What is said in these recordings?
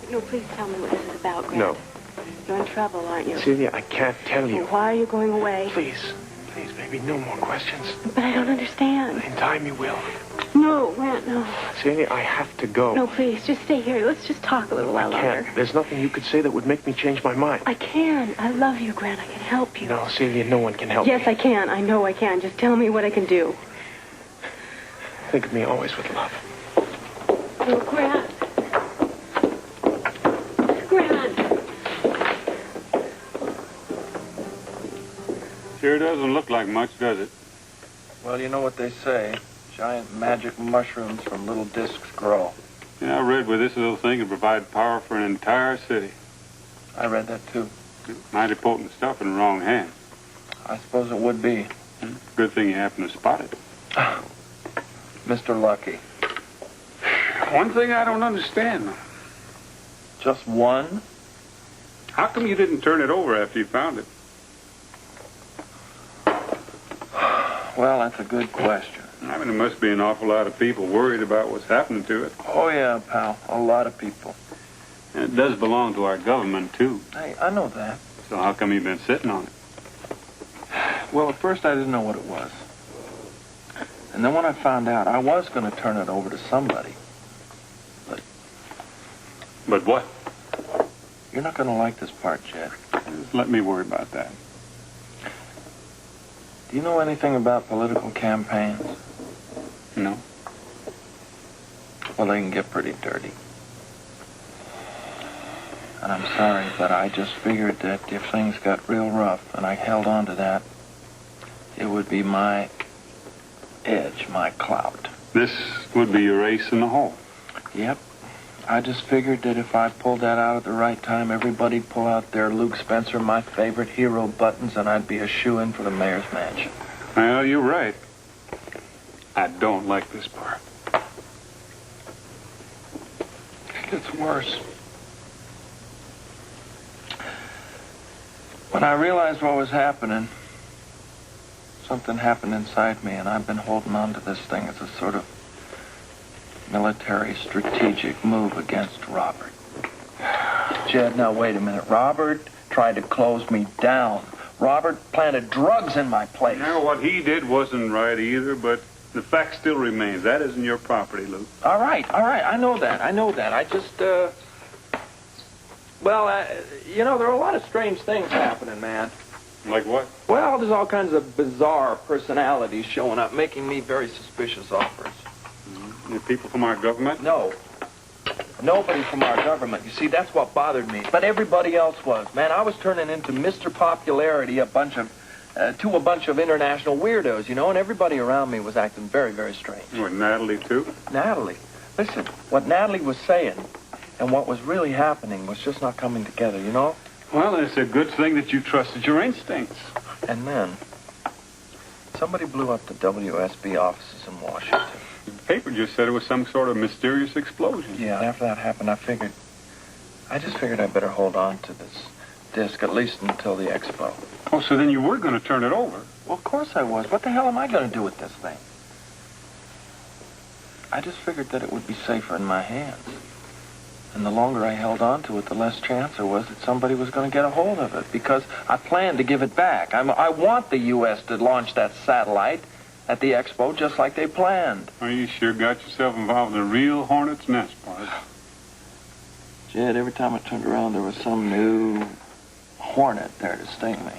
No, please tell me what this is about, Grant. No. You're in trouble, aren't you? Celia, I can't tell you. Well, why are you going away? Please, baby, no more questions. But I don't understand. In time you will. No, Grant, no. Celia, I have to go. No, please, just stay here. Let's just talk a little while I can't. longer. There's nothing you could say that would make me change my mind. I can. I love you, Grant. I can help you. No, Celia, no one can help me. Yes, I can. I know I can. Just tell me what I can do. Think of me always with love. Oh, Grant. Grant. Sure doesn't look like much, does it? Well, you know what they say. Giant magic mushrooms from little discs grow. Yeah, I read where this little thing can provide power for an entire city. I read that, too. Mighty potent stuff in the wrong hands. I suppose it would be. Good thing you happened to spot it. Mr. Lucky. One thing I don't understand. Just one? How come you didn't turn it over after you found it? Well, that's a good question. I mean, there must be an awful lot of people worried about what's happening to it. Oh, yeah, pal. A lot of people. And it does belong to our government, too. Hey, I know that. So how come you've been sitting on it? Well, at first I didn't know what it was. And then when I found out, I was going to turn it over to somebody. But what? You're not going to like this part, Jed. Just let me worry about that. Do you know anything about political campaigns? No. Well, they can get pretty dirty. And I'm sorry, but I just figured that if things got real rough and I held on to that, it would be my edge, my clout. This would be your ace in the hole. Yep. I just figured that if I pulled that out at the right time, everybody'd pull out their Luke Spencer, my favorite hero buttons, and I'd be a shoo-in for the mayor's mansion. Well, you're right. I don't like this part. It gets worse. When I realized what was happening, something happened inside me, and I've been holding on to this thing as a sort of military strategic move against Robert. Jed, now wait a minute. Robert tried to close me down. Robert planted drugs in my place. Now, what he did wasn't right either, but the fact still remains. That isn't your property, Luke. All right. I know that. I just, well, you know, there are a lot of strange things happening, man. Like what? Well, there's all kinds of bizarre personalities showing up, making me very suspicious offers. The people from our government? No. Nobody from our government. You see, that's what bothered me. But everybody else was. Man, I was turning into Mr. Popularity, to a bunch of international weirdos, you know, and everybody around me was acting very, very strange. What, Natalie, too? Natalie. Listen, what Natalie was saying and what was really happening was just not coming together, you know? Well, it's a good thing that you trusted your instincts. And then, somebody blew up the WSB offices in Washington. The paper just said it was some sort of mysterious explosion. Yeah, after that happened, I just figured I'd better hold on to this disc, at least until the expo. Oh, so then you were going to turn it over? Well, of course I was. What the hell am I going to do with this thing? I just figured that it would be safer in my hands. And the longer I held on to it, the less chance there was that somebody was going to get a hold of it. Because I planned to give it back. I want the U.S. to launch that satellite at the expo just like they planned. Oh, you sure got yourself involved in a real hornet's nest, Bart. Jed, every time I turned around, there was some new hornet there to sting me.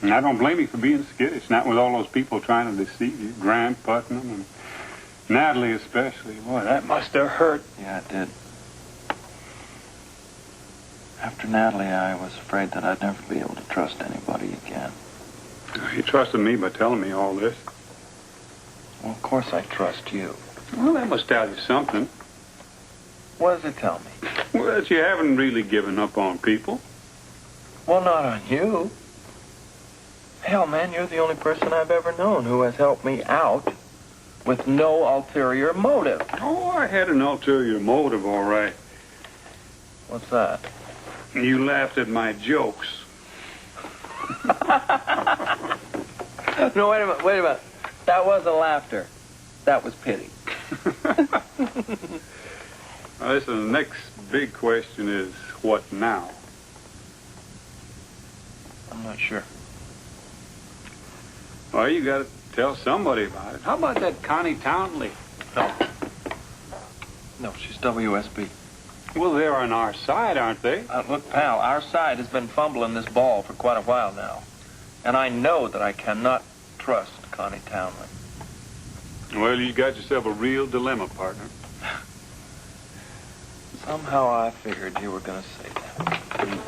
And I don't blame you for being skittish, not with all those people trying to deceive you. Grant, Putnam, and Natalie especially. Boy, that must have hurt. Yeah, it did. After Natalie, I was afraid that I'd never be able to trust anybody again. You trusted me by telling me all this. Well, of course I trust you. Well, that must tell you something. What does it tell me? Well, that you haven't really given up on people. Well, not on you. Hell, man, you're the only person I've ever known who has helped me out with no ulterior motive. Oh, I had an ulterior motive, all right. What's that? You laughed at my jokes. No, wait a minute. That wasn't laughter. That was pity. Listen, the next big question is, what now? I'm not sure. Well, you got to tell somebody about it. How about that Connie Townley? No. No, she's WSB. Well, they're on our side, aren't they? Look, pal, our side has been fumbling this ball for quite a while now. And I know that I cannot trust Connie Townley. Well, you got yourself a real dilemma, partner. Somehow I figured you were going to say that.